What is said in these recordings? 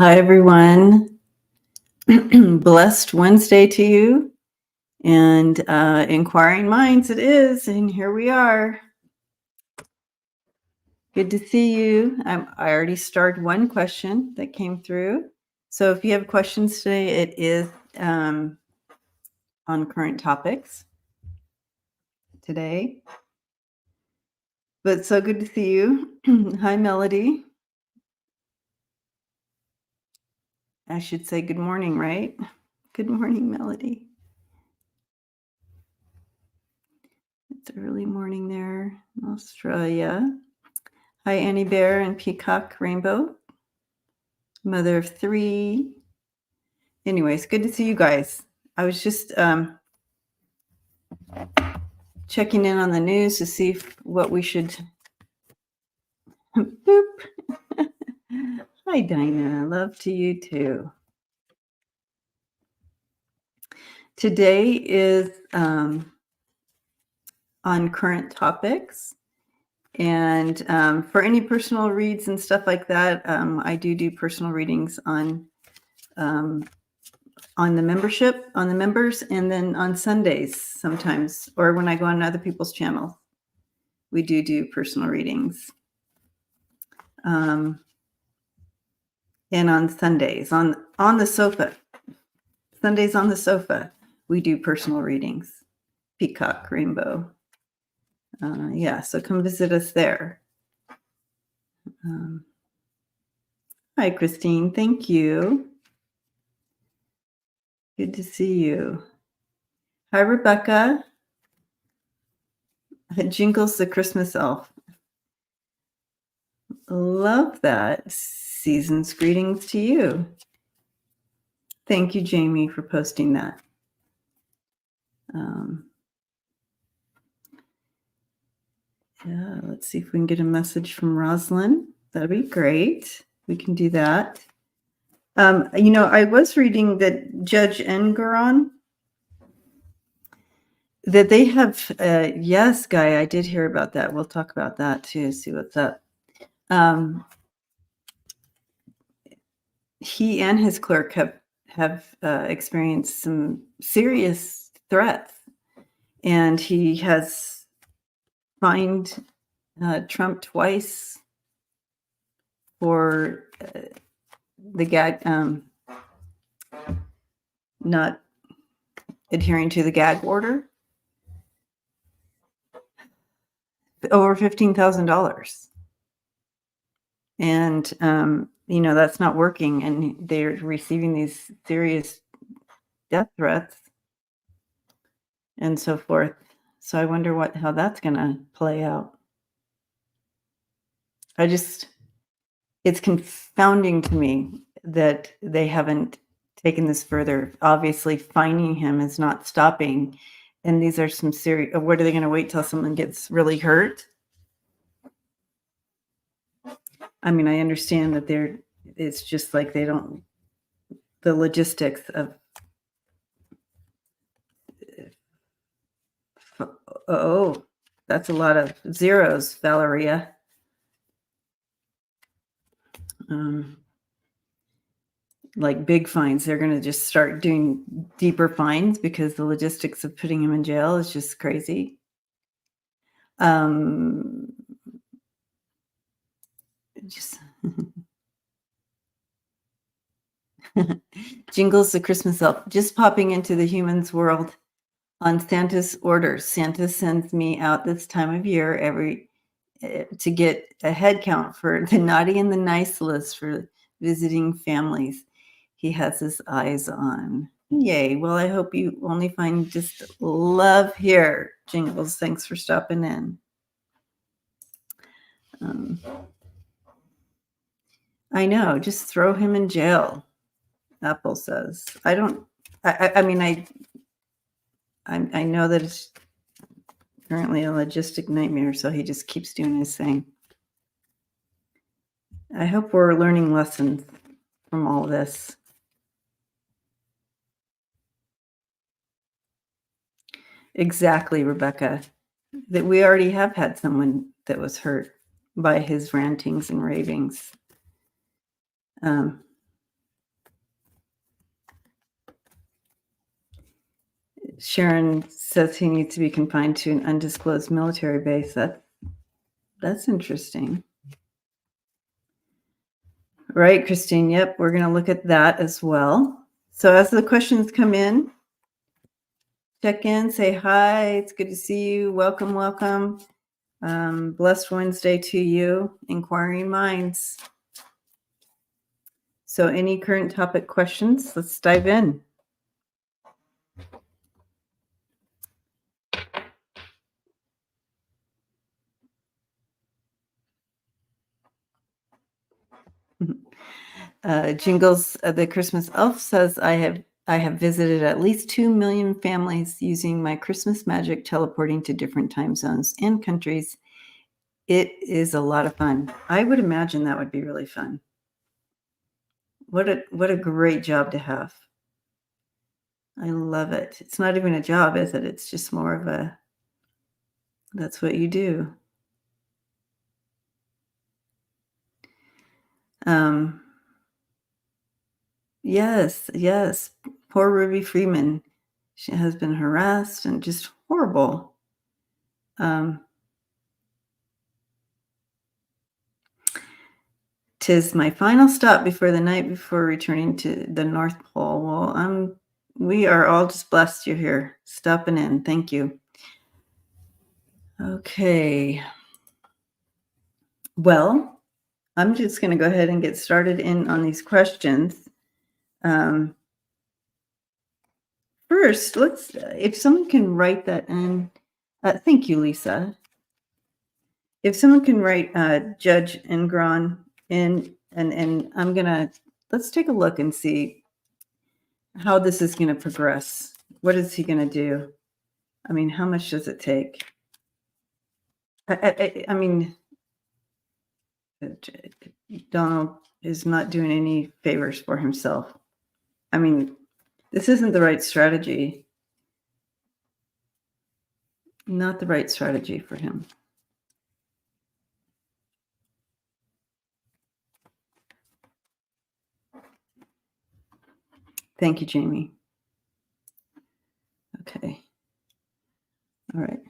Hi, everyone. Blessed Wednesday to you. And Inquiring Minds it is. And here we are. Good to see you. I already started one question that came through. So if you have questions today, it is on current topics today. But so good to see you. Hi, Melody. I should say good morning, right? Good morning, Melody. It's early morning there in Australia. Hi, Annie Bear and Peacock Rainbow, mother of 3. Anyways, good to see you guys. I was just checking in on the news to see what we should. Boop. Hi, Dinah. Love to you too. Today is on current topics. And for any personal reads and stuff like that, I do personal readings on the membership, on the members, and then on Sundays sometimes, or when I go on other people's channels, we do personal readings. And on Sundays, on the sofa, Sundays on the sofa, we do personal readings. Peacock Rainbow. Yeah, so come visit us there. Hi, Christine. Thank you. Good to see you. Hi, Rebecca. Jingles the Christmas elf. Love that. Season's greetings to you. Thank you, Jamie, for posting that. Yeah, let's see if we can get a message from Roslin. That'd be great. We can do that. I was reading that Judge Engoron, that they have, yes, Guy, I did hear about that. We'll talk about that too, see what's up. He and his clerk have experienced some serious threats, and he has fined Trump twice for the gag, not adhering to the gag order, over $15,000. And that's not working, and they're receiving these serious death threats and so forth. So I wonder how that's going to play out. It's confounding to me that they haven't taken this further. Obviously, fining him is not stopping. And these are some serious, what are they going to wait till someone gets really hurt? I mean, I understand that it's just like the logistics of, oh, that's a lot of zeros, Valeria. Like big fines. They're going to just start doing deeper fines because the logistics of putting him in jail is just crazy. Jingles the Christmas elf, just popping into the humans world on Santa's orders. Santa sends me out this time of year to get a head count for the naughty and the nice list for visiting families he has his eyes on. Yay. Well, I hope you only find just love here. Jingles, thanks for stopping in. I know, just throw him in jail, Apple says. I know that it's currently a logistic nightmare, so he just keeps doing his thing. I hope we're learning lessons from all this. Exactly, Rebecca. That we already have had someone that was hurt by his rantings and ravings. Sharon says he needs to be confined to an undisclosed military base. That's interesting. Right, Christine. Yep, we're going to look at that as well. So as the questions come in, check in, say hi. It's good to see you. Welcome, welcome. Blessed Wednesday to you, Inquiring Minds. So any current topic questions? Let's dive in. Jingles, the Christmas elf says, I have visited at least 2 million families using my Christmas magic, teleporting to different time zones and countries. It is a lot of fun. I would imagine that would be really fun. What a great job to have. I love it. It's not even a job, is it? It's just more of that's what you do. Yes. Poor Ruby Freeman. She has been harassed and just horrible. "'Tis my final stop before the night before returning to the North Pole." Well, we are all just blessed you're here, stopping in. Thank you. Okay. Well, I'm just going to go ahead and get started in on these questions. First, if someone can write that in, thank you, Lisa. If someone can write Judge Engron in, and let's take a look and see how this is going to progress. What is he going to do? I mean, how much does it take? I mean, Donald is not doing any favors for himself. I mean, this isn't the right strategy. Not the right strategy for him. Thank you, Jamie. Okay. All right.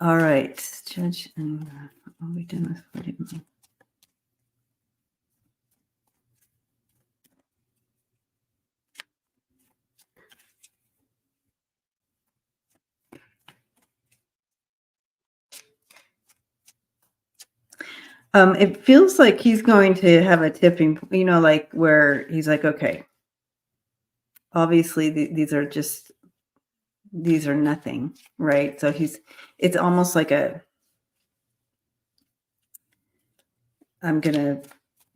All right, Judge, and are we done with 40 million? It feels like he's going to have a tipping, like where he's like, okay, obviously these are nothing, right? So it's almost like I'm going to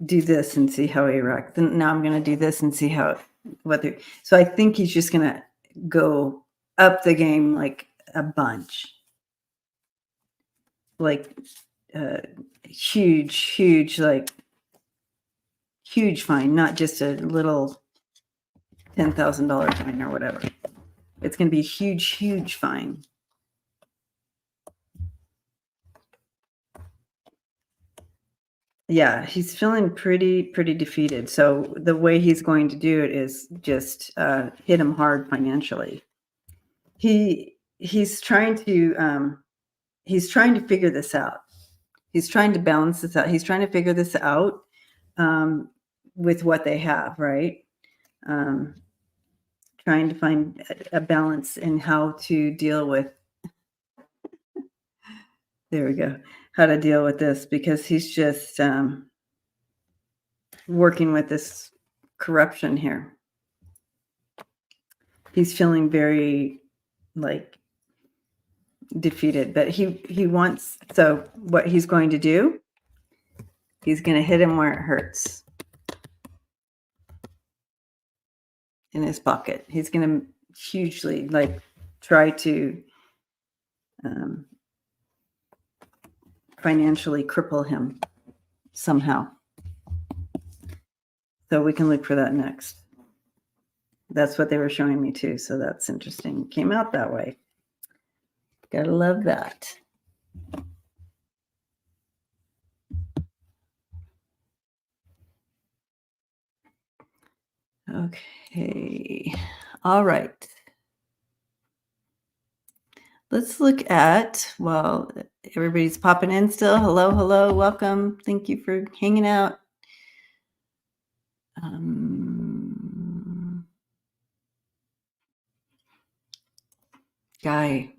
do this and see how he reacts. And now I'm going to do this and see so I think he's just going to go up the game like a bunch. Like huge, like huge fine, not just a little $10,000 fine or whatever. It's going to be a huge fine. Yeah, he's feeling pretty defeated. So the way he's going to do it is just hit him hard financially. He's trying to figure this out. He's trying to balance this out. He's trying to figure this out with what they have, right? Trying to find a balance in how to deal with. There we go. How to deal with this, because he's just working with this corruption here. He's feeling very defeated, but he wants. So what he's going to do? He's going to hit him where it hurts. In his pocket. He's going to hugely try to financially cripple him somehow. So we can look for that next. That's what they were showing me too. So that's interesting. Came out that way. Gotta love that. Okay. All right. Let's look at, well, everybody's popping in still. Hello, hello, welcome. Thank you for hanging out. Um, Guy.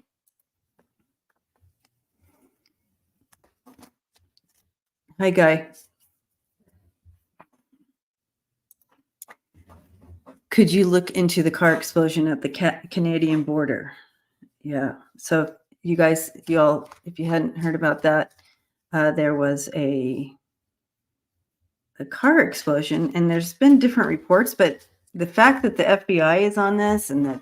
Hi, Guy. Could you look into the car explosion at the Canadian border? Yeah. So you guys, if you hadn't heard about that, there was a car explosion, and there's been different reports, but the fact that the FBI is on this and that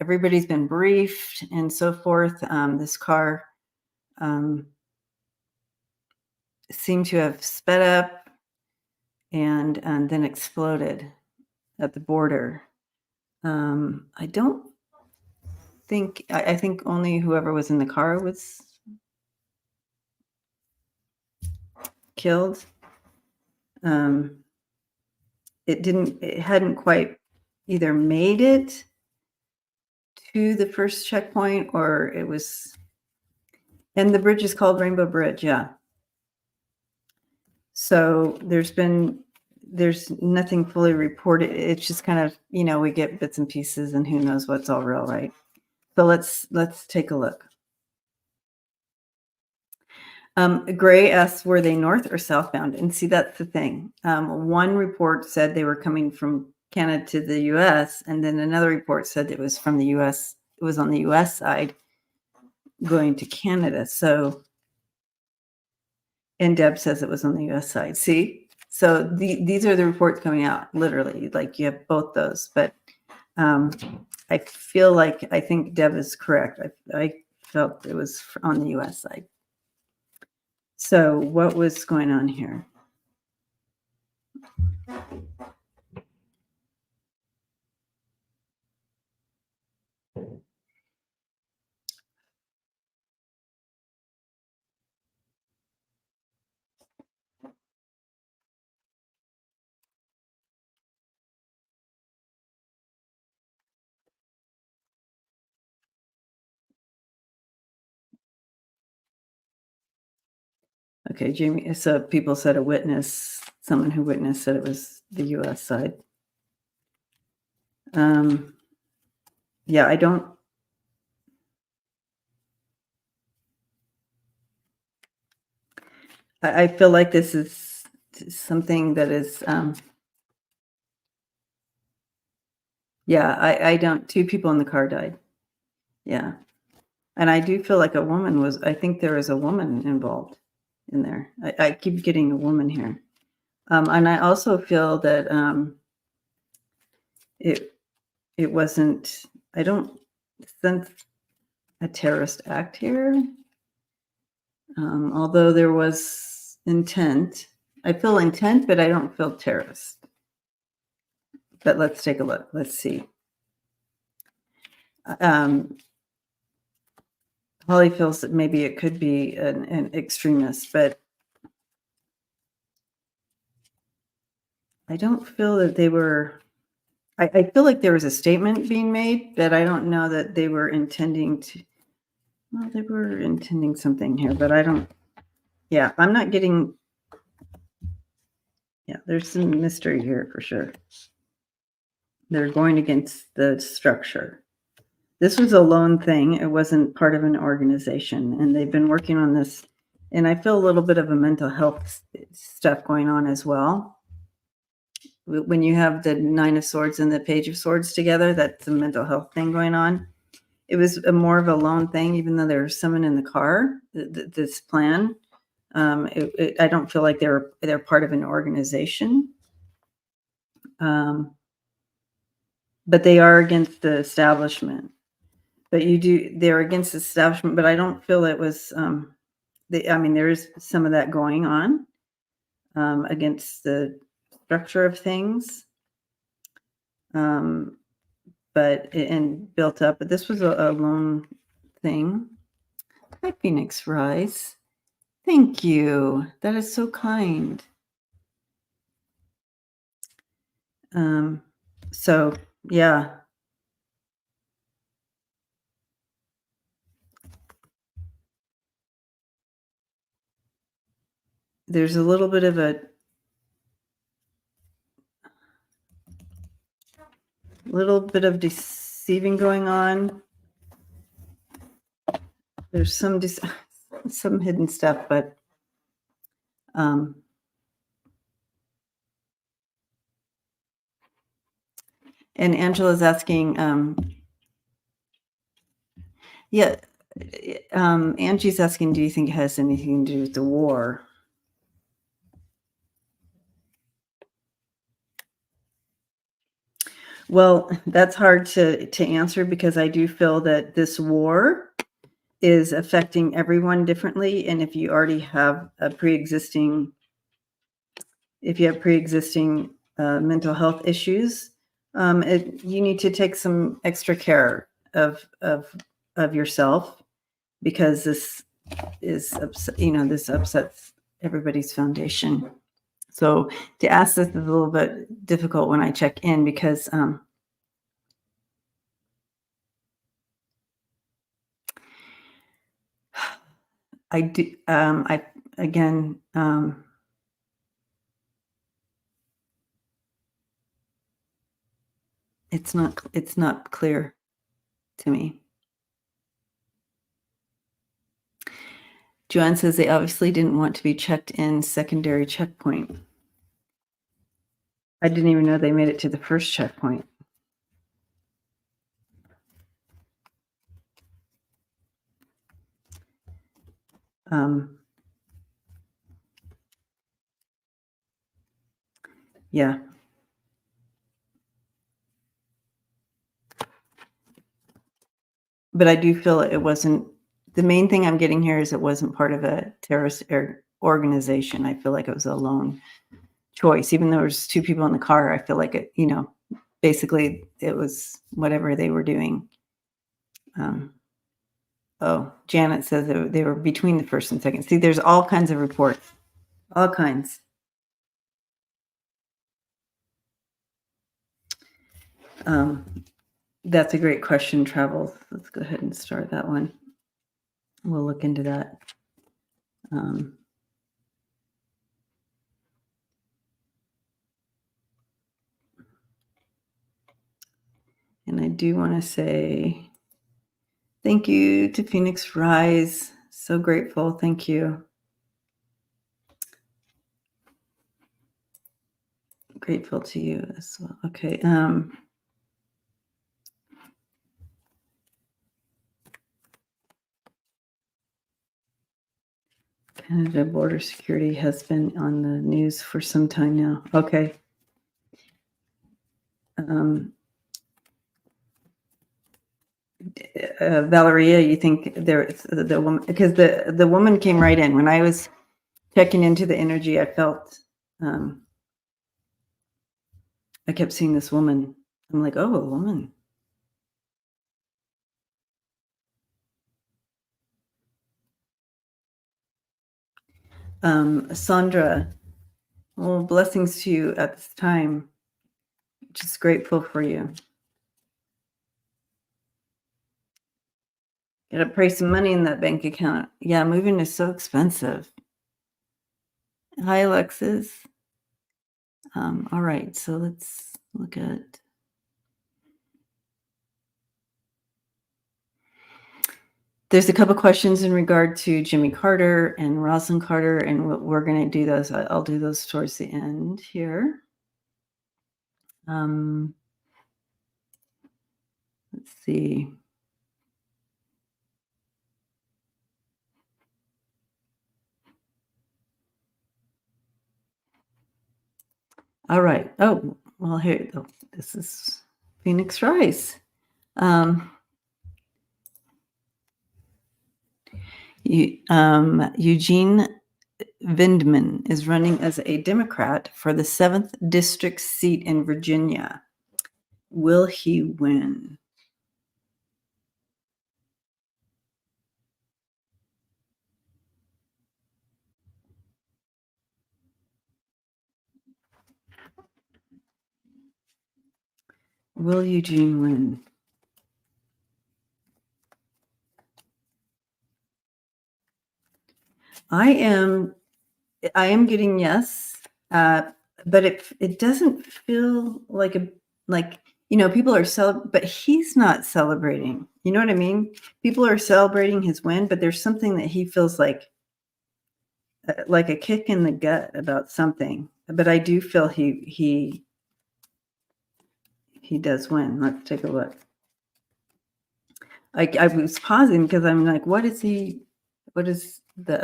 everybody's been briefed and so forth, this car um, seemed to have sped up and then exploded at the border. I don't think, I think only whoever was in the car was killed. It hadn't quite either made it to the first checkpoint, or it was, and the bridge is called Rainbow Bridge, yeah. So there's nothing fully reported. It's just kind of, we get bits and pieces, and who knows what's all real, right? So let's take a look. Gray asks, were they north or southbound? And see, that's the thing. One report said they were coming from Canada to the US, and then another report said it was from the US, it was on the US side going to Canada. So, and Deb says it was on the US side. See? So these are the reports coming out, literally, like you have both those. But I feel like, I think Deb is correct. I felt it was on the US side. So what was going on here? Okay, Jamie. So people said a witness, someone who witnessed said it was the US side. Yeah, I feel like this is something that is, yeah, I don't, two people in the car died. Yeah. And I do feel like I think there was a woman involved in there. I keep getting a woman here. And I also feel that it wasn't, I don't sense a terrorist act here. Although there was intent. I feel intent, but I don't feel terrorist. But let's take a look. Let's see. Holly feels that maybe it could be an extremist, but I don't feel that they were. I feel like there was a statement being made, but I don't know that they were intending to. Well, they were intending something here, but I don't. Yeah, I'm not getting. Yeah, there's some mystery here for sure. They're going against the structure. This was a lone thing. It wasn't part of an organization, and they've been working on this. And I feel a little bit of a mental health stuff going on as well. When you have the Nine of Swords and the Page of Swords together, that's a mental health thing going on. It was more of a lone thing, even though there was someone in the car. This plan, I don't feel like they're part of an organization, but they are against the establishment. But they're against the establishment. But I don't feel it was. There is some of that going on against the structure of things. But and built up. But this was a lone thing. Hi, Phoenix Rise. Thank you. That is so kind. So, yeah, there's a little bit of deceiving going on. There's some hidden stuff, but, um, and Angela's asking, yeah, Angie's asking, do you think it has anything to do with the war? Well, that's hard to answer because I do feel that this war is affecting everyone differently, and if you already have a pre-existing if you have pre-existing mental health issues, you need to take some extra care of yourself because this upsets everybody's foundation. So to ask this is a little bit difficult when I check in because I do I again it's not clear to me. Joanne says they obviously didn't want to be checked in secondary checkpoint. I didn't even know they made it to the first checkpoint. Yeah. But I do feel it wasn't the main thing I'm getting here is it wasn't part of a terrorist organization. I feel like it was a lone choice. Even though there was 2 people in the car, I feel like basically it was whatever they were doing. Oh, Janet says they were between the first and second. See, there's all kinds of reports. All kinds. That's a great question, Travels. Let's go ahead and start that one. We'll look into that. And I do want to say thank you to Phoenix Rise. So grateful. Thank you. Grateful to you as well. Okay. Canada border security has been on the news for some time now. Okay. Valeria, you think there's the woman because the woman came right in when I was checking into the energy. I felt I kept seeing this woman. I'm like, oh, a woman. Sandra, well, blessings to you at this time. Just grateful for you. Gotta pray some money in that bank account. Yeah, moving is so expensive. Hi, Alexis. All right, so let's look at. There's a couple questions in regard to Jimmy Carter and Roslin Carter, and we're going to do those. I'll do those towards the end here. Let's see. All right. Oh, well, here. Oh, this is Phoenix Rice. Eugene Vindman is running as a Democrat for the 7th district seat in Virginia. Will he win? Will Eugene win? I am getting yes, but it doesn't feel like people are but he's not celebrating. You know what I mean? People are celebrating his win, but there's something that he feels like a kick in the gut about something. But I do feel he does win. Let's take a look. I was pausing because I'm like, what is the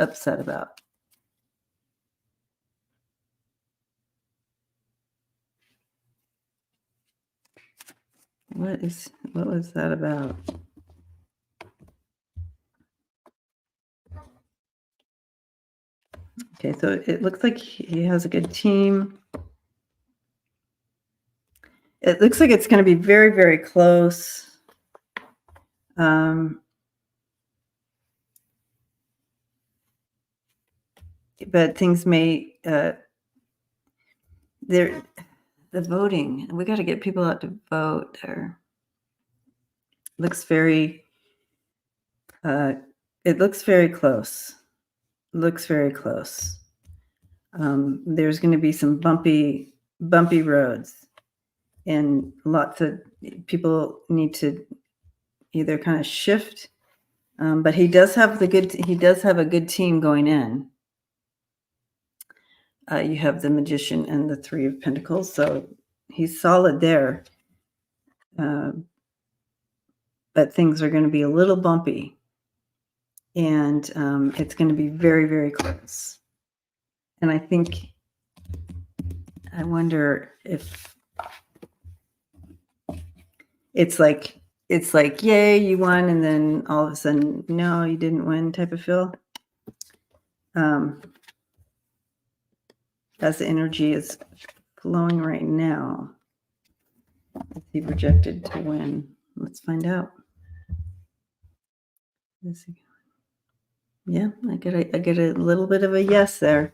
upset about? What was that about? Okay, so it looks like he has a good team. It looks like it's going to be very, very close. But things may the voting. We got to get people out to vote. Or looks very. It looks very close. Looks very close. There's going to be some bumpy roads, and lots of people need to either kind of shift. But he does have a good team going in. You have the Magician and the Three of Pentacles, so he's solid there. But things are going to be a little bumpy, and it's going to be very, very close. And I wonder if it's like, yay, you won, and then all of a sudden, no, you didn't win type of feel. As the energy is flowing right now, is he projected to win? Let's find out. Yeah, I get a little bit of a yes there.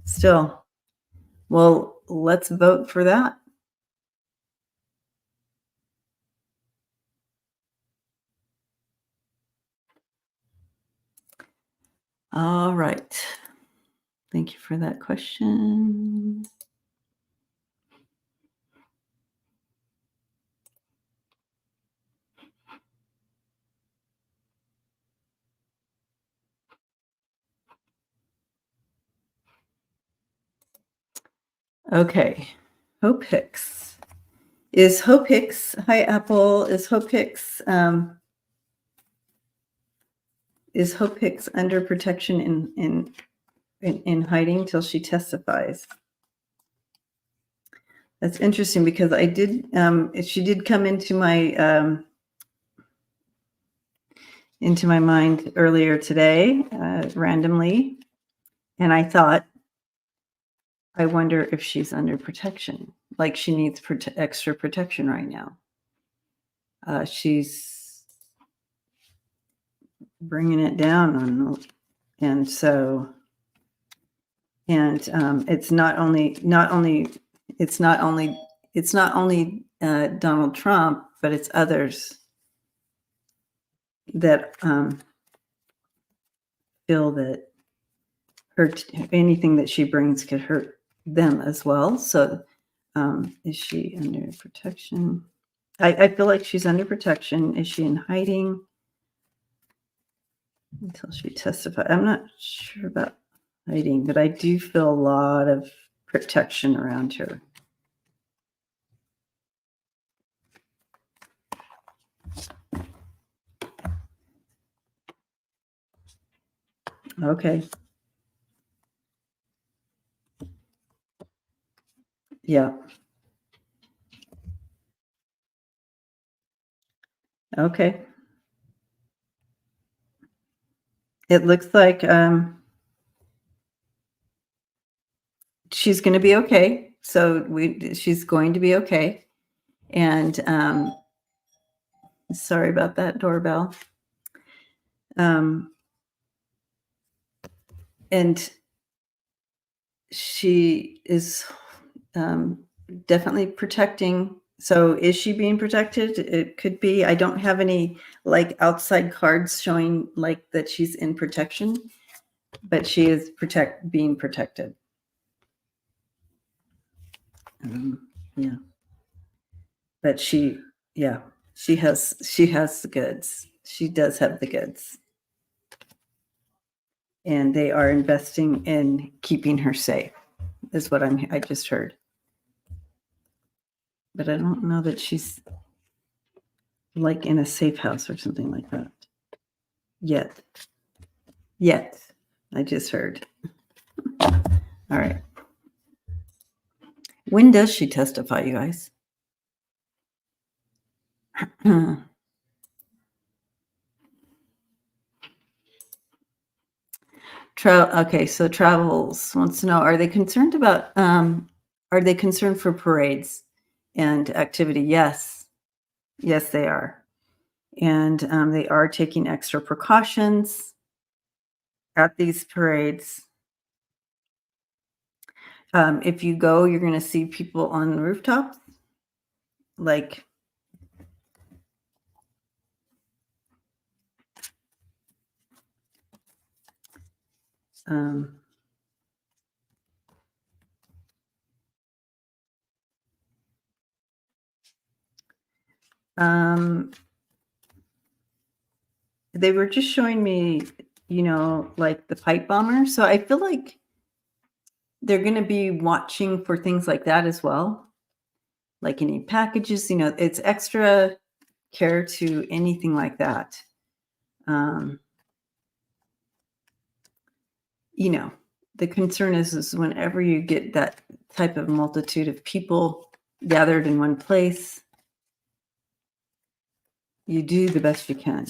Still, well, let's vote for that. All right. Thank you for that question. Okay. Hope Hicks. Hi Apple, is Hope Hicks under protection in hiding till she testifies? That's interesting because she did come into my mind earlier today, randomly, and I thought, I wonder if she's under protection, like she needs extra protection right now. She's bringing it down on, and so, and it's not only Donald Trump, but it's others that feel that anything that she brings could hurt them as well. So, is she under protection? I feel like she's under protection. Is she in hiding until she testifies? I'm not sure about hiding, but I do feel a lot of protection around her. Okay. Yeah. Okay. It looks like she's going to be okay. So she's going to be okay. And sorry about that doorbell. And she is definitely protecting So is she being protected? It could be. I don't have any like outside cards showing like that she's in protection, but she is being protected. Yeah. But she has the goods. She does have the goods. And they are investing in keeping her safe, is what I just heard. But I don't know that she's like in a safe house or something like that. Yet. I just heard. All right. When does she testify, you guys? Okay, so Travels wants to know, are they concerned for parades and activity? Yes. Yes, they are. And they are taking extra precautions at these parades. If you go, you're going to see people on the rooftops, like they were just showing me, like the pipe bomber. So I feel like they're going to be watching for things like that as well. Like any packages, it's extra care to anything like that. The concern is whenever you get that type of multitude of people gathered in one place, you do the best you can.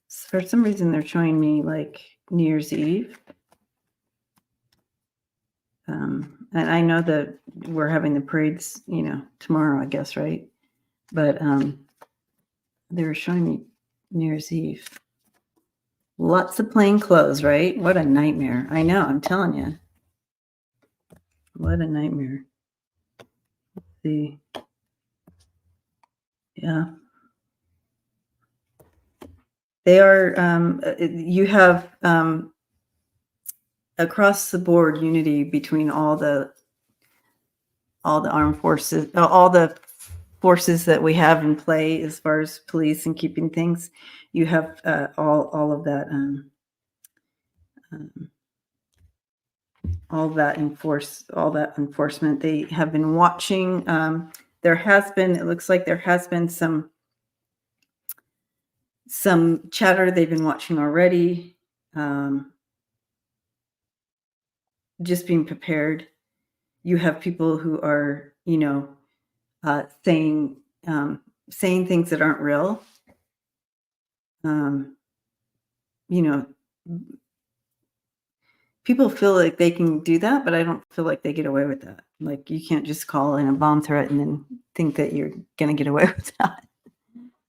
For some reason, they're showing me like New Year's Eve. And I know that we're having the parades, tomorrow, I guess, right? But they were showing me New Year's Eve. Lots of plain clothes, right? What a nightmare. I know, I'm telling you. What a nightmare. Let's see. Yeah. They are, you have across the board unity between all the armed forces, all the forces that we have in play as far as police and keeping things. You have all of that, all that enforcement. They have been watching. It looks like there has been some chatter they've been watching already. Just being prepared. You have people who are, saying things that aren't real. People feel like they can do that, but I don't feel like they get away with that. Like you can't just call in a bomb threat and then think that you're going to get away with that.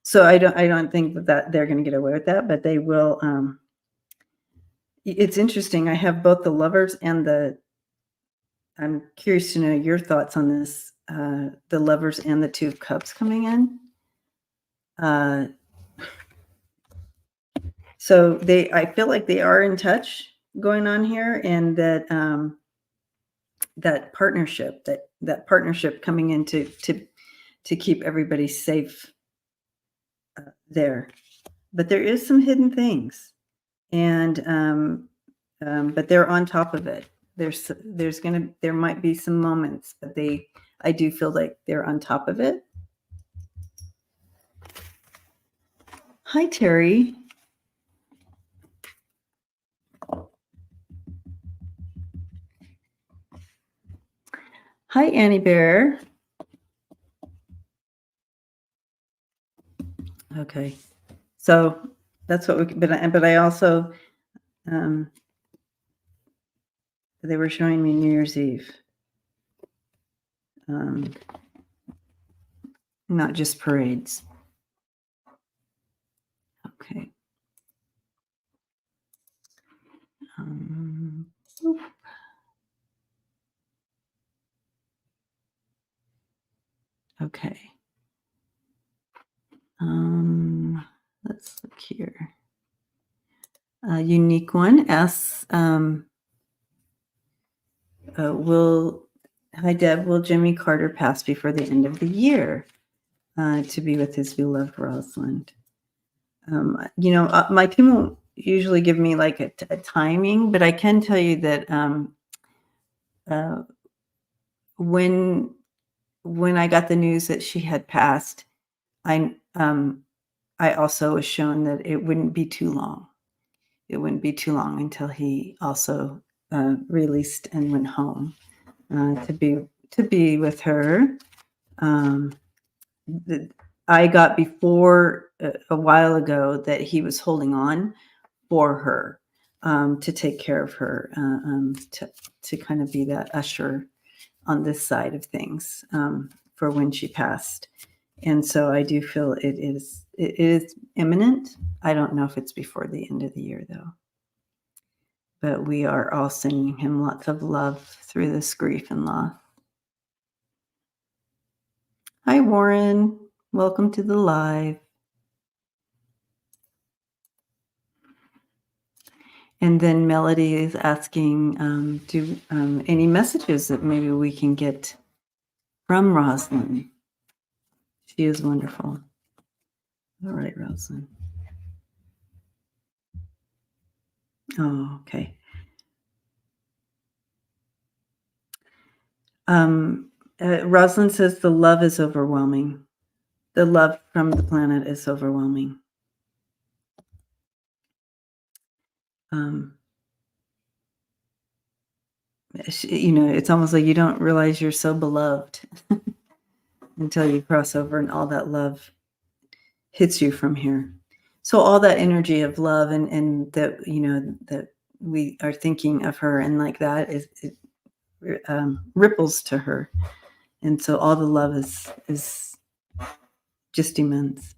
So I don't think that they're going to get away with that, but they will. It's interesting. I have both the lovers and I'm curious to know your thoughts on this. The lovers and the two of cups coming in. So I feel like they are in touch going on here, and that that partnership coming in to keep everybody safe there. But there is some hidden things, and but they're on top of it. There might be some moments, but I do feel like they're on top of it. Hi, Terry. Hi, Annie Bear. Okay, so that's what but I also, they were showing me New Year's Eve, not just parades. Okay. Okay. Let's look here. A unique one asks, will Hi Deb, will Jimmy Carter pass before the end of the year to be with his beloved Roslin? My team won't usually give me like a timing, but I can tell you that uh, when I got the news that she had passed, I I also was shown that it wouldn't be too long. It wouldn't be too long until he also released and went home to be with her. Um, I got before a while ago that he was holding on for her to take care of her, to kind of be that usher on this side of things for when she passed. And so I do feel it is imminent. I don't know if it's before the end of the year though. But we are all sending him lots of love through this grief and loss. Hi Warren, welcome to the live. And then Melody is asking, do any messages that maybe we can get from Roslin? She is wonderful. All right, Roslin. Oh, okay. Roslin says the love is overwhelming. The love from the planet is overwhelming. It's almost like you don't realize you're so beloved until you cross over and all that love hits you from here. So all that energy of love and that, that we are thinking of her and like that ripples to her. And so all the love is just immense.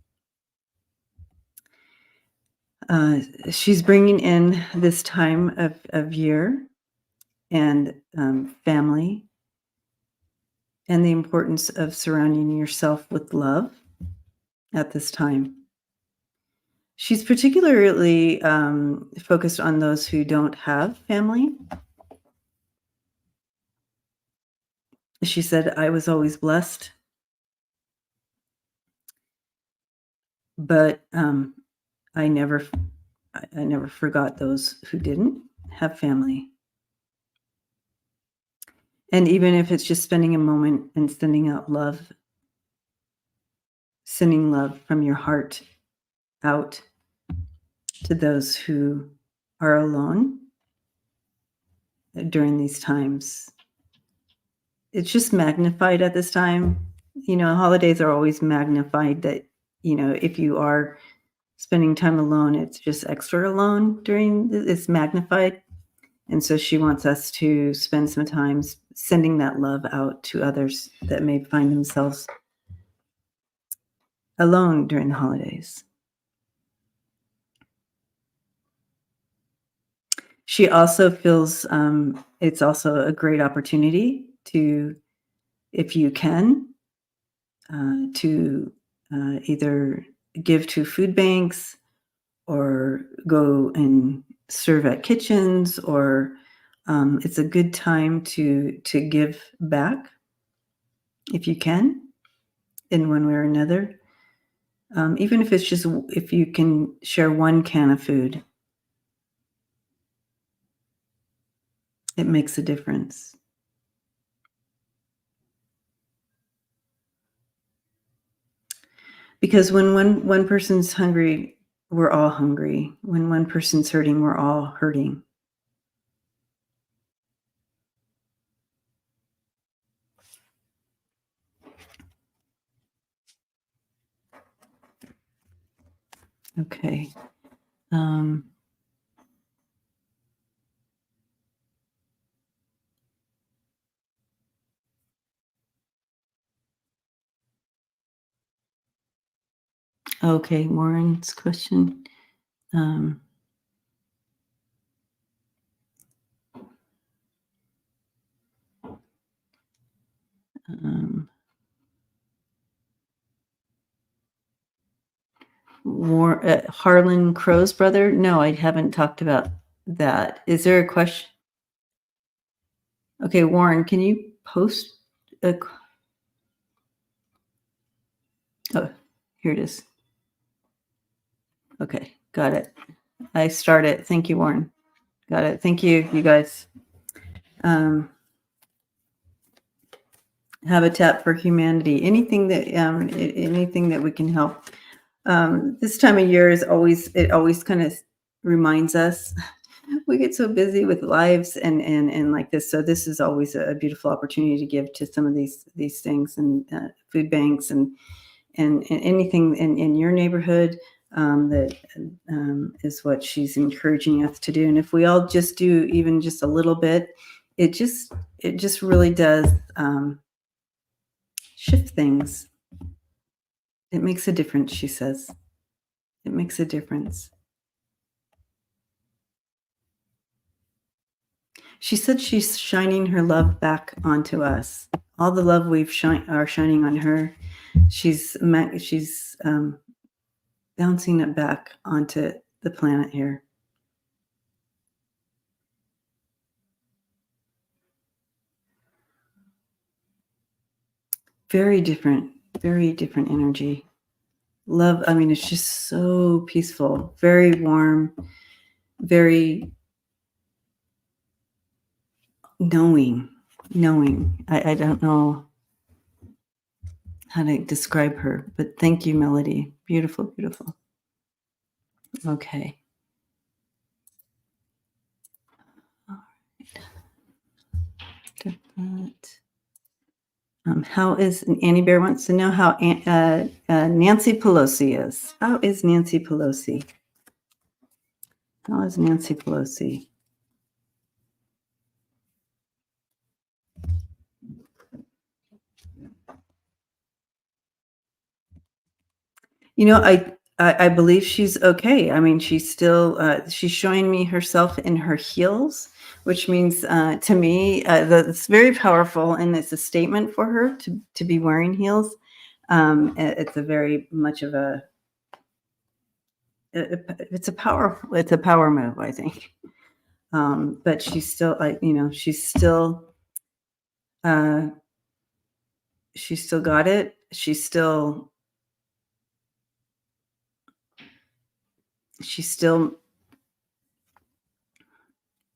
She's bringing in this time of year and family and the importance of surrounding yourself with love at this time. She's particularly focused on those who don't have family. She said, I was always blessed, but I never forgot those who didn't have family. And even if it's just spending a moment and sending love from your heart out to those who are alone during these times. It's just magnified at this time. Holidays are always magnified that, if you are spending time alone, it's just extra alone it's magnified. And so she wants us to spend some time sending that love out to others that may find themselves alone during the holidays. She also feels it's also a great opportunity to, if you can, to either give to food banks or go and serve at kitchens, or it's a good time to give back if you can in one way or another. Even if it's just if you can share one can of food, it makes a difference. Because when one person's hungry, we're all hungry. When one person's hurting, we're all hurting. Okay. Okay, Warren's question. Harlan Crow's brother? No, I haven't talked about that. Is there a question? Okay, Warren, can you post a oh, here it is. Okay, got it. I start it. Thank you, Warren. Got it. Thank you, you guys. Habitat for Humanity. Anything that we can help. This time of year is always kind of reminds us we get so busy with lives and like this. So this is always a beautiful opportunity to give to some of these things and food banks and anything in your neighborhood that is what she's encouraging us to do. And if we all just do even just a little bit, it just really does shift things. It makes a difference, she says. It makes a difference. She said she's shining her love back onto us. All the love are shining on her. She's bouncing it back onto the planet here. Very different energy. Love, I mean, it's just so peaceful, very warm, very knowing. I don't know how to describe her, but thank you, Melody. Beautiful. Okay. All right. How is Annie Bear wants to know how Nancy Pelosi is. How is Nancy Pelosi? How is Nancy Pelosi? You know, I believe she's okay. I mean, she's still she's showing me herself in her heels, which means to me that it's very powerful, and it's a statement for her to be wearing heels. It's a very much of it's a power move, I think. But she's still she's still got it. She's still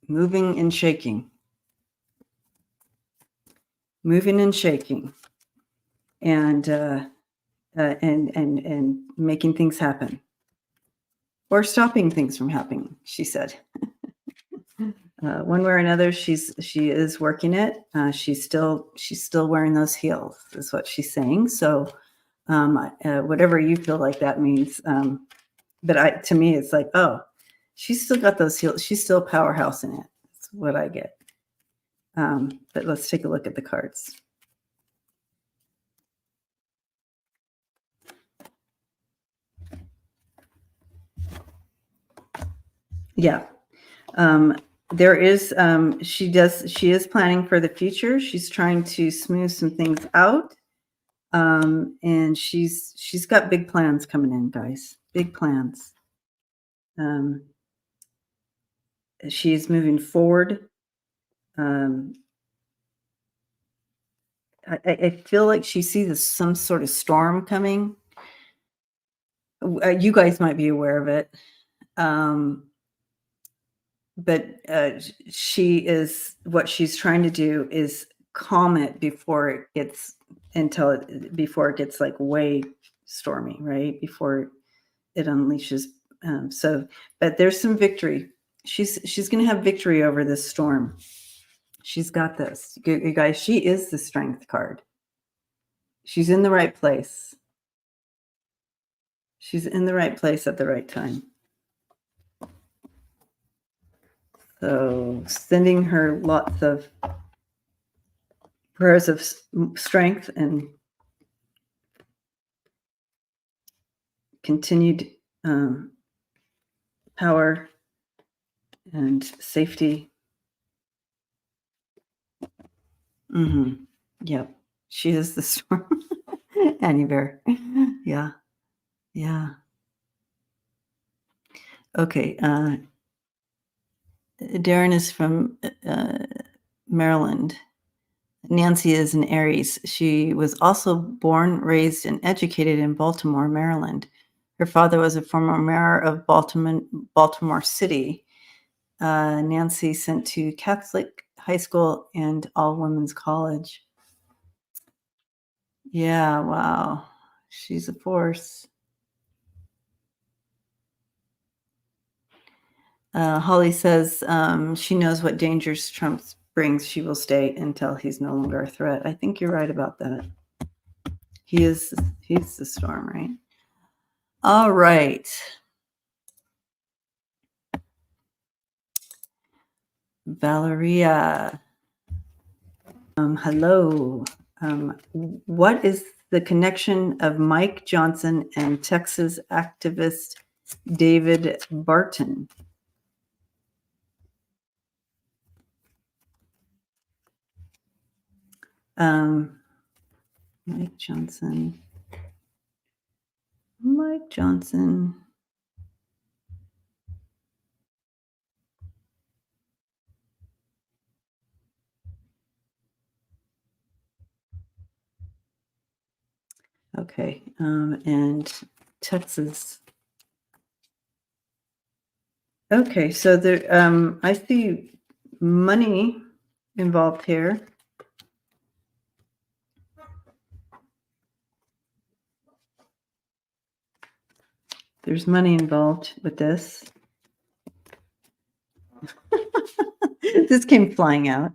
moving and shaking, and making things happen or stopping things from happening. She said, one way or another, she is working it. She's still wearing those heels, is what she's saying. So, whatever you feel like that means, but to me, it's like, oh, she's still got those heels. She's still a powerhouse in it. That's what I get. But let's take a look at the cards. Yeah. There is she is planning for the future. She's trying to smooth some things out. And she's got big plans coming in, guys. Big plans. She is moving forward. I feel like she sees some sort of storm coming. You guys might be aware of it. But what she's trying to do is calm it before it gets like way stormy, right? Before it unleashes. But there's some victory. She's going to have victory over this storm. She's got this. You guys, she is the strength card. She's in the right place. She's in the right place at the right time. So sending her lots of prayers of strength and continued power and safety. Yep. She is the storm. Annie Bear. Yeah. Okay. Darren is from Maryland. Nancy is an Aries. She was also born, raised, and educated in Baltimore, Maryland. Her father was a former mayor of Baltimore City. Nancy sent to Catholic high school and all women's college. Yeah, wow. She's a force. Holly says she knows what dangers Trump brings. She will stay until he's no longer a threat. I think you're right about that. He's the storm, right? All right. Valeria. Hello. What is the connection of Mike Johnson and Texas activist David Barton? Mike Johnson. Mike Johnson. Okay. And Texas. Okay, so there, I see money involved here. There's money involved with this. This came flying out.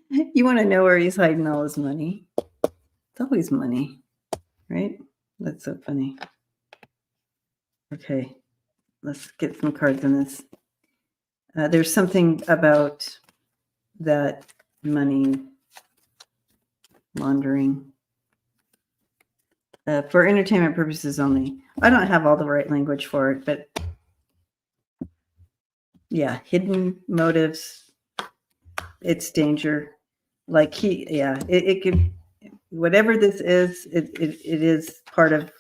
You want to know where he's hiding all his money? It's always money, right? That's so funny. Okay, let's get some cards on this. There's something about that money laundering for entertainment purposes only. I don't have all the right language for it, but yeah, hidden motives. It's danger. Like it could, whatever this is, it is part of.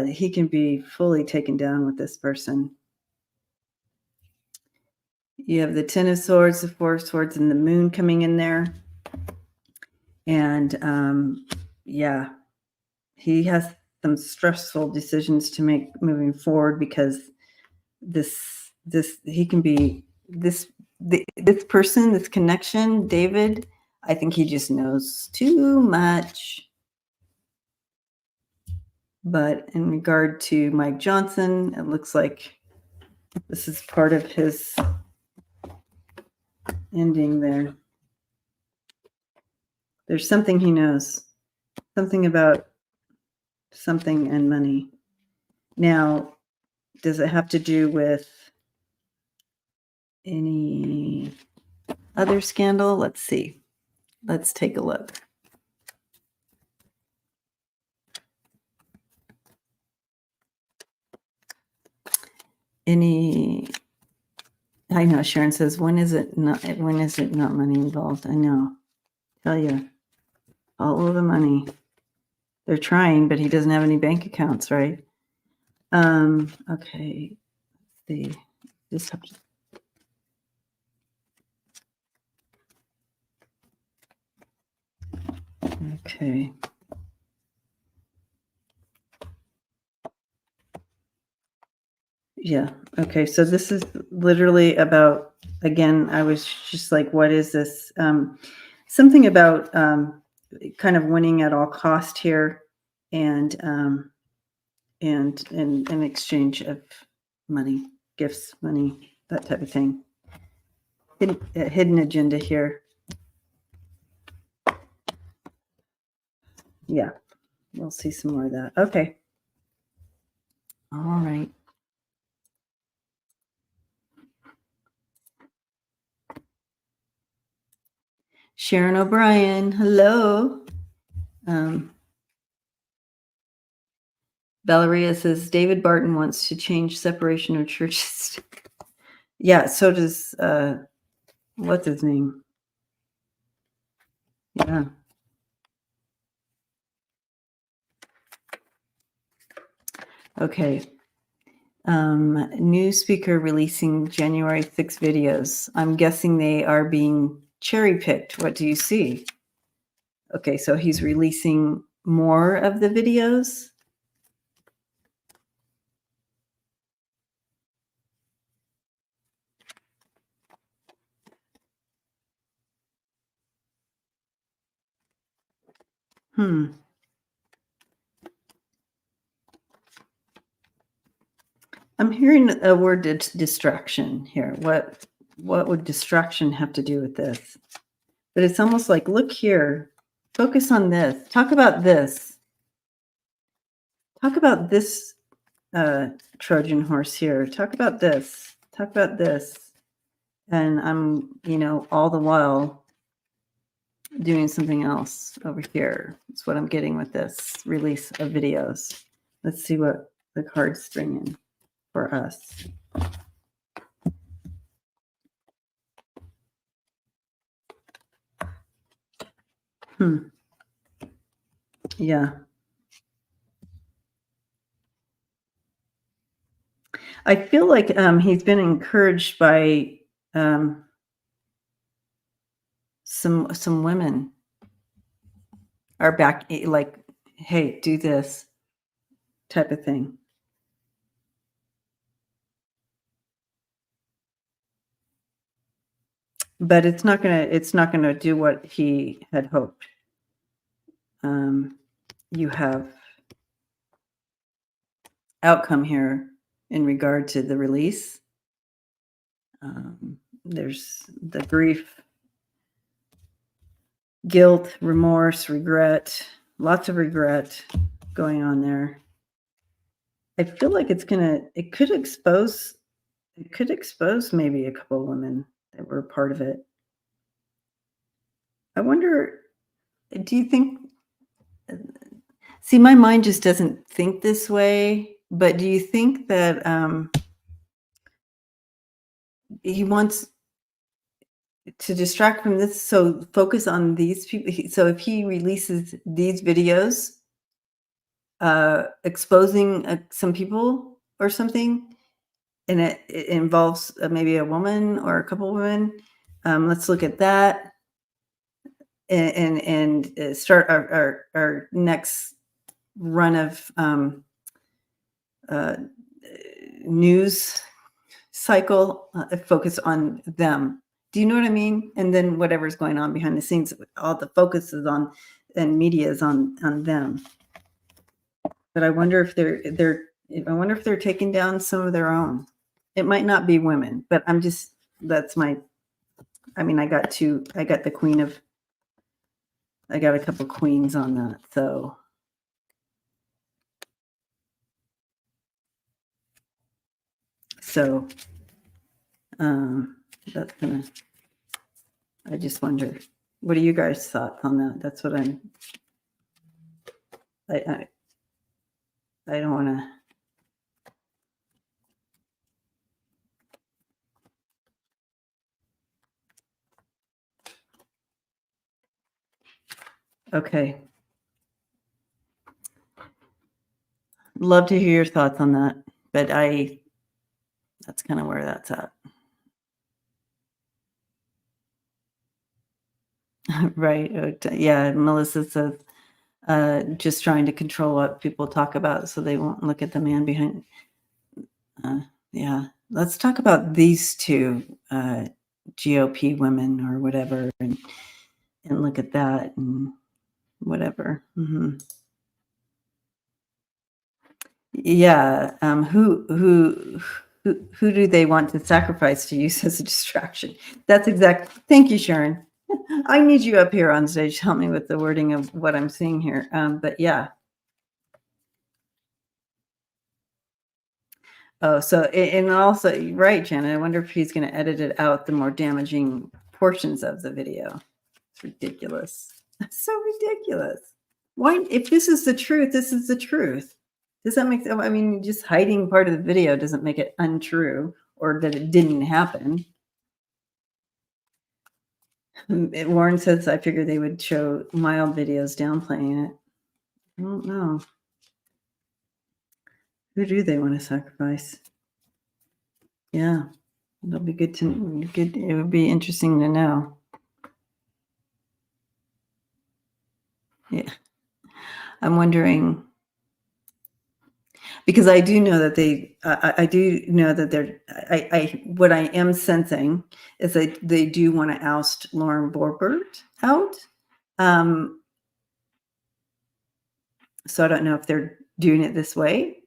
He can be fully taken down with this person. You have the Ten of Swords, the Four of Swords, and the Moon coming in there. And yeah, he has some stressful decisions to make moving forward because he can be this person, this connection, David. I think he just knows too much. But in regard to Mike Johnson, it looks like this is part of his ending there. There's something he knows, something about something and money. Now, does it have to do with any other scandal? Let's see. Let's take a look. I know Sharon says, when is it not money involved? I know. Tell you. All of the money. They're trying, but he doesn't have any bank accounts, right? Okay. Let's see. Just have to. Okay. Yeah. Okay. So this is literally about, again, I was just like, what is this? Something about kind of winning at all cost here and in exchange of money, gifts, money, that type of thing. Hidden agenda here. Yeah. We'll see some more of that. Okay. All right. Sharon O'Brien, hello. Valeria says David Barton wants to change separation of churches. Yeah, so does what's his name? Yeah. Okay. New speaker releasing January 6 videos. I'm guessing they are being cherry picked. What do you see? Okay, so he's releasing more of the videos. I'm hearing a word distraction here. What would distraction have to do with this? But it's almost like, look here, focus on this. Talk about this. Talk about this Trojan horse here. Talk about this. Talk about this. And I'm, all the while doing something else over here. That's what I'm getting with this release of videos. Let's see what the cards bring in for us. Yeah. I feel like he's been encouraged by some women are back, like, hey, do this type of thing. But it's not gonna do what he had hoped. You have outcome here in regard to the release. There's the grief, guilt, remorse, regret, lots of regret going on there. I feel like it could expose maybe a couple of women that were part of it. I wonder, do you think, see, my mind just doesn't think this way, but do you think that he wants to distract from this, so focus on these people? So if he releases these videos exposing some people or something, and it involves maybe a woman or a couple women, let's look at that and start our next run of news cycle, focus on them. Do you know what I mean? And then whatever's going on behind the scenes, all the focus is on, and media is on them. But I wonder if they're taking down some of their own. It might not be women, but I got the queen of, I got a couple queens on that. So that's gonna, I just wonder, what are you guys' thoughts on that? That's what I don't want to. Okay. Love to hear your thoughts on that, but that's kind of where that's at. Right. Yeah. Melissa says, just trying to control what people talk about so they won't look at the man behind. Yeah. Let's talk about these two GOP women or whatever, and look at that and whatever. Mm-hmm. Yeah. Who do they want to sacrifice to use as a distraction? That's exact. Thank you, Sharon. I need you up here on stage to help me with the wording of what I'm seeing here. But yeah. Oh, so, and also, right, Janet, I wonder if he's going to edit it out, the more damaging portions of the video. It's ridiculous. That's so ridiculous. Why, if this is the truth, this is the truth. Does that make, just hiding part of the video doesn't make it untrue or that it didn't happen. Warren says, I figured they would show mild videos downplaying it. I don't know. Who do they want to sacrifice? Yeah, it'll be good to good. It would be interesting to know. Yeah, I'm wondering because I do know that I do know that they're. What I am sensing is that they do want to oust Lauren Boebert out. Um, so I don't know if they're doing it this way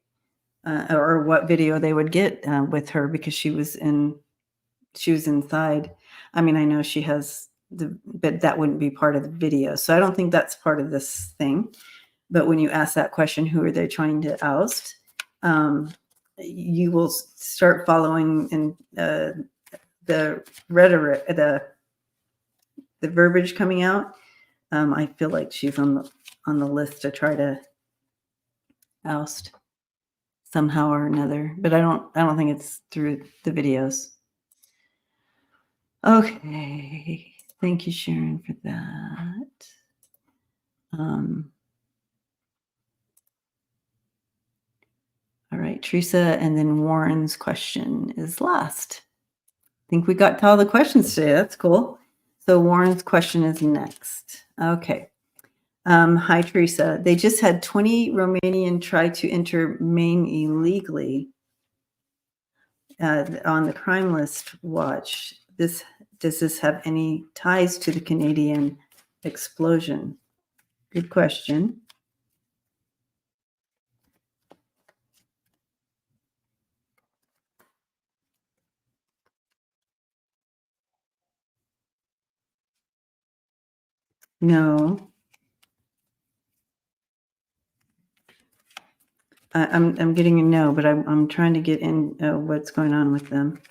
or what video they would get with her because she was inside. I mean, I know she has but that wouldn't be part of the video. So I don't think that's part of this thing. But when you ask that question, who are they trying to oust? You will start following in the rhetoric, the verbiage coming out. I feel like she's on the list to try to oust somehow or another, but I don't think it's through the videos. Okay. Thank you, Sharon, for that. All right, Teresa, and then Warren's question is last. I think we got to all the questions today. That's cool. So Warren's question is next. Okay. Hi, Teresa. They just had 20 Romanian try to enter Maine illegally on the crime list watch. Does this have any ties to the Canadian explosion? Good question. No. I'm getting a no, but I'm trying to get in what's going on with them,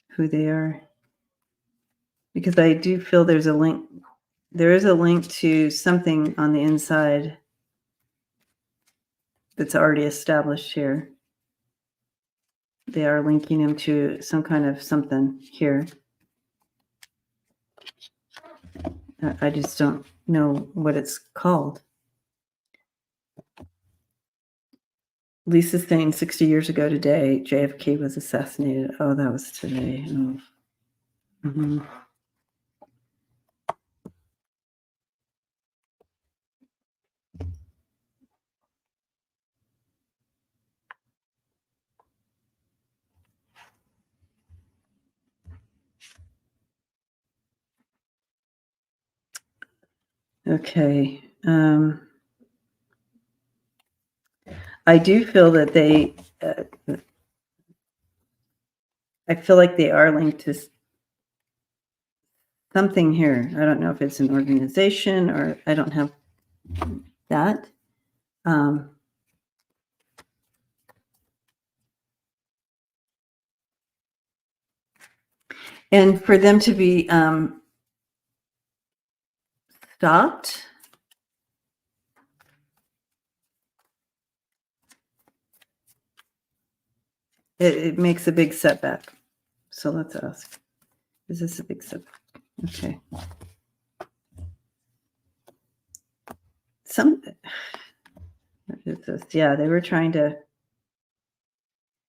who they are, because I do feel there's a link. There is a link to something on the inside that's already established here. They are linking him to some kind of something here. I just don't know what it's called. Lisa's saying 60 years ago today, JFK was assassinated. Oh, that was today. Oh. Mm-hmm. Okay. I do feel that I feel like they are linked to something here. I don't know if it's an organization or I don't have that. And for them to be stopped, it makes a big setback. So let's ask, is this a big setback? Okay. What is this? Yeah, they were trying to,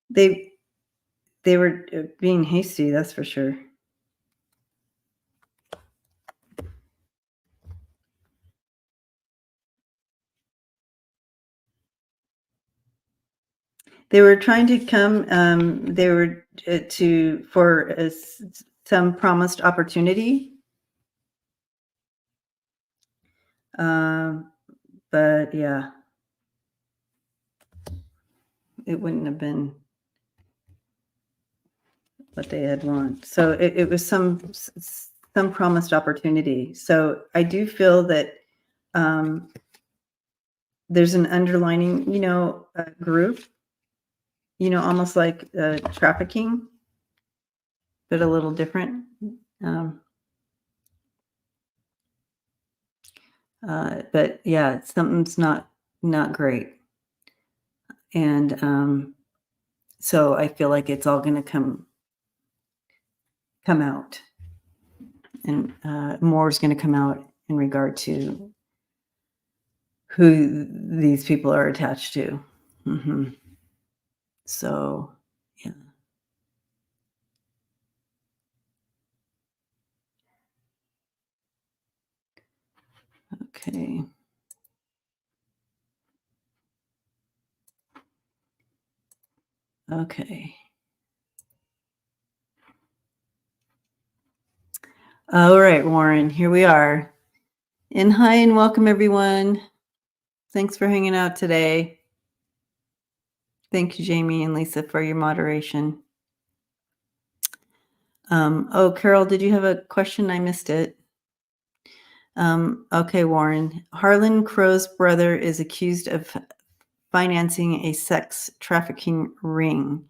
they were being hasty, that's for sure. They were trying to come, they were for some promised opportunity. But yeah, it wouldn't have been what they had want. So it was some promised opportunity. So I do feel that there's an underlining, group, almost like trafficking, but a little different. But yeah, something's not great. And so I feel like it's all going to come out, and more is going to come out in regard to who these people are attached to. Mm-hmm. So, yeah. Okay. Okay. All right, Warren, here we are. And hi and welcome, everyone. Thanks for hanging out today. Thank you, Jamie and Lisa, for your moderation. Oh, Carol, did you have a question? I missed it. Okay, Warren. Harlan Crow's brother is accused of financing a sex trafficking ring.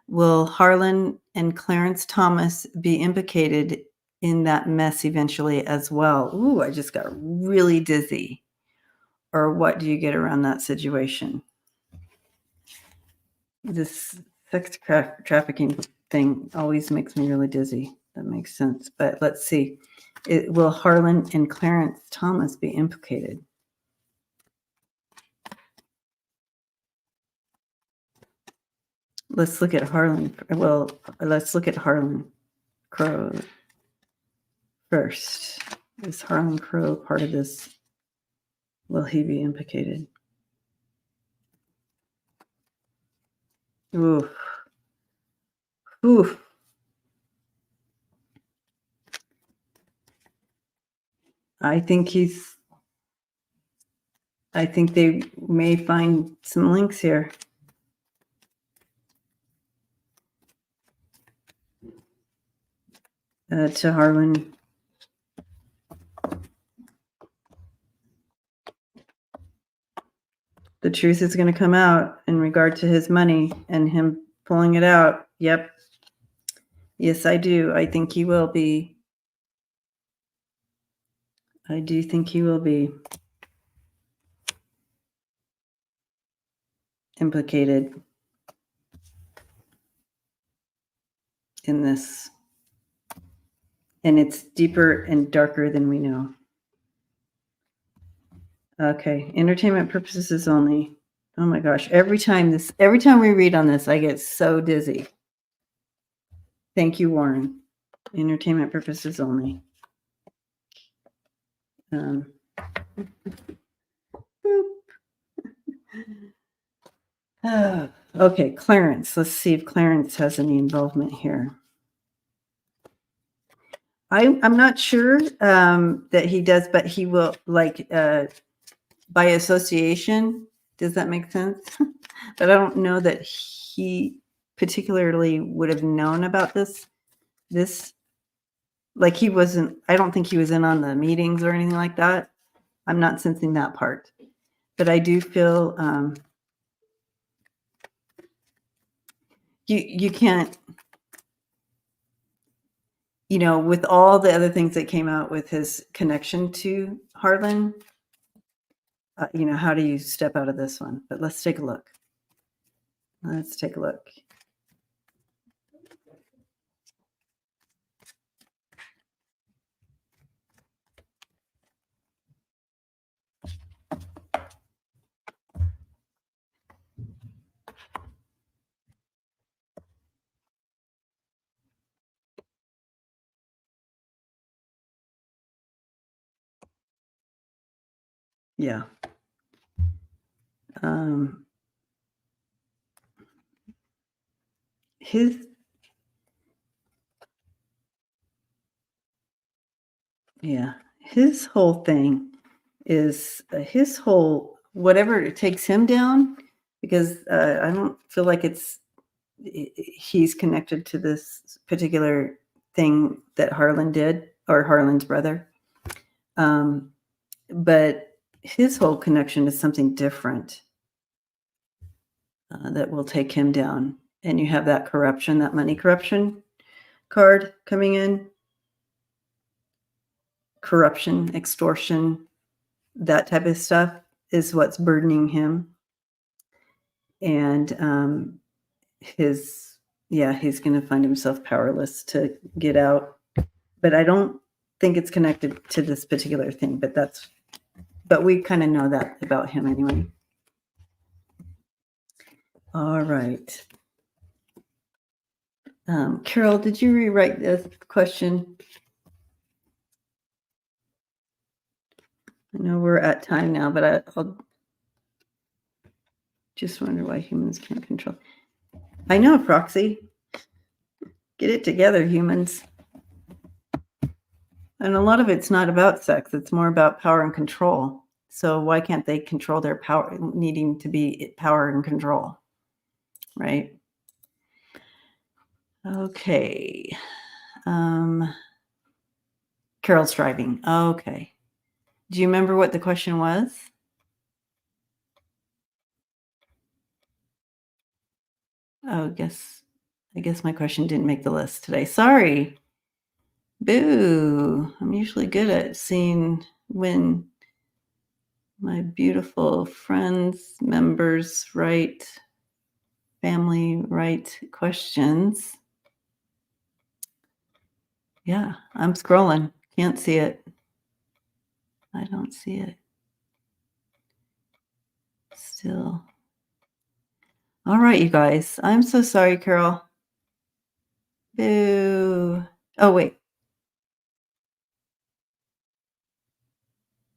Will Harlan and Clarence Thomas be implicated in that mess eventually as well? Ooh, I just got really dizzy. Or what do you get around that situation? This sex trafficking thing always makes me really dizzy. That makes sense. But let's see. Will Harlan and Clarence Thomas be implicated? Let's look at Harlan. Well, let's look at Harlan Crow first. Is Harlan Crow part of this? Will he be implicated? Oof. Oof. I think they may find some links here. To Harlan. The truth is going to come out in regard to his money and him pulling it out. Yep. Yes, I do. I think he will be. I do think he will be implicated in this. And it's deeper and darker than we know. Okay, entertainment purposes only. Oh my gosh, every time we read on this, I get so dizzy. Thank you, Warren. Entertainment purposes only. Okay, Clarence. Let's see if Clarence has any involvement here. I'm not sure that he does, but he will, like, by association. Does that make sense? But I don't know that he particularly would have known about this. Like, he wasn't. I don't think he was in on the meetings or anything like that. I'm not sensing that part, but I do feel you can't. With all the other things that came out with his connection to Harlan, how do you step out of this one? But let's take a look. Yeah. His whole thing is whatever it takes him down, because I don't feel like he's connected to this particular thing that Harlan did, or Harlan's brother. But his whole connection is something different that will take him down. And you have that corruption, that money corruption card coming in. Corruption, extortion, that type of stuff is what's burdening him. And he's going to find himself powerless to get out. But I don't think it's connected to this particular thing, but we kind of know that about him anyway. All right. Carol, did you rewrite this question? I know we're at time now, but I'll just wonder why humans can't control. I know, Proxy. Get it together, humans. And a lot of it's not about sex. It's more about power and control. So why can't they control their power, needing to be power and control? Right? Okay. Carol's driving. Okay. Do you remember what the question was? Oh, I guess my question didn't make the list today. Sorry. Boo. I'm usually good at seeing when my beautiful friends, members write, family write questions. Yeah, I'm scrolling. Can't see it. I don't see it. Still. All right, you guys. I'm so sorry, Carol. Boo. Oh, wait.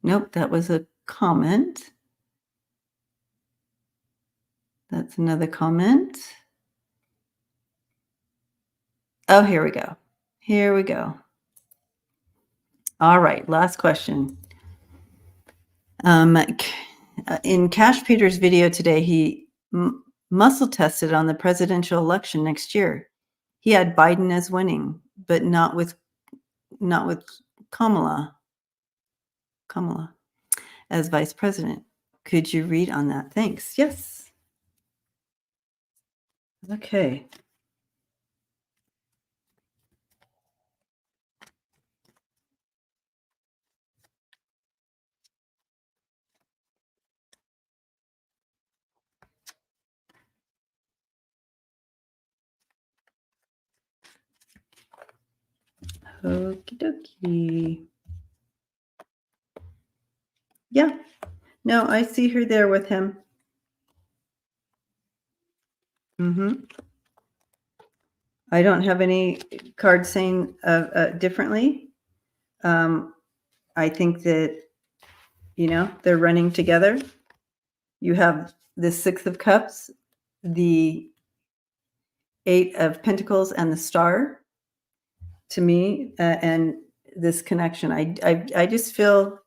Nope, that was a comment. That's another comment. Oh, here we go. Here we go. All right, last question. In Cash Peter's video today, he muscle tested on the presidential election next year. He had Biden as winning, but not with Kamala as vice president. Could you read on that? Thanks. Yes. Okay. Okie dokie. Yeah. No, I see her there with him. I don't have any cards saying differently. I think that, they're running together. You have the Six of Cups, the Eight of Pentacles, and the Star. To me, and this connection, I just feel.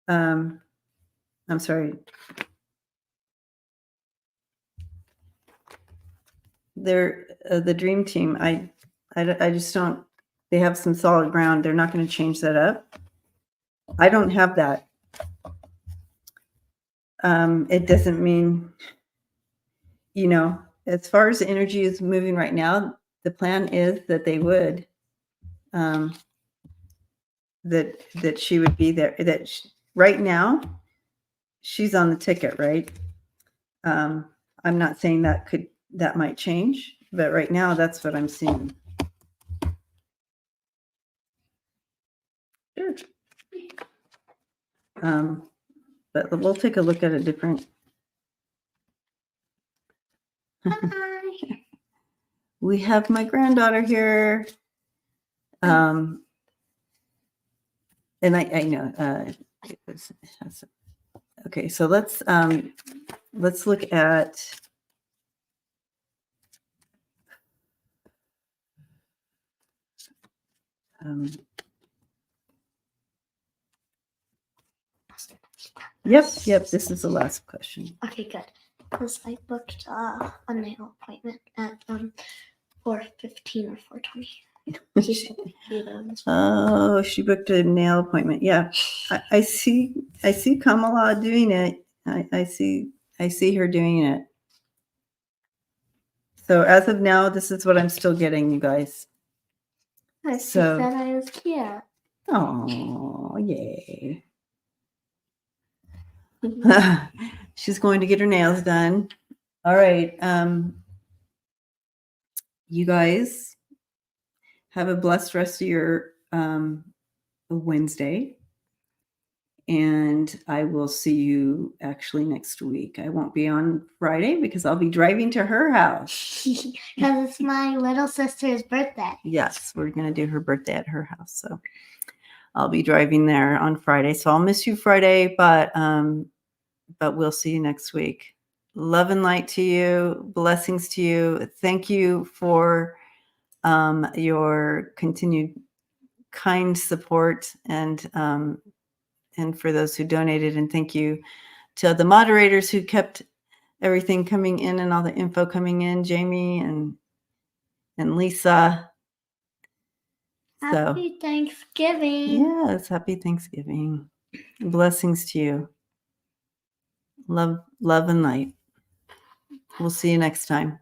I'm sorry. They're the dream team. I just don't. They have some solid ground. They're not going to change that up. I don't have that. It doesn't mean, as far as the energy is moving right now, the plan is that they would, that she would be there. Right now, she's on the ticket, right? I'm not saying that might change, but right now, that's what I'm seeing. Sure. But we'll take a look at a different. We have my granddaughter here. And I know. Okay, so let's look at. Yep. This is the last question. Okay, good. Because I booked a nail appointment at 4:15 or 4:20. Oh, she booked a nail appointment. Yeah, I see Kamala doing it. I see her doing it. So as of now, this is what I'm still getting, you guys. She said I was cute. Oh, yay. She's going to get her nails done. All right. You guys have a blessed rest of your Wednesday. And I will see you actually next week. I won't be on Friday because I'll be driving to her house. Because it's my little sister's birthday. Yes, we're going to do her birthday at her house. So I'll be driving there on Friday. So I'll miss you Friday, but we'll see you next week. Love and light to you. Blessings to you. Thank you for your continued kind support and for those who donated. And thank you to the moderators who kept everything coming in and all the info coming in, Jamie and Lisa. Happy Thanksgiving. Yes, happy Thanksgiving. Blessings to you. Love and light. We'll see you next time.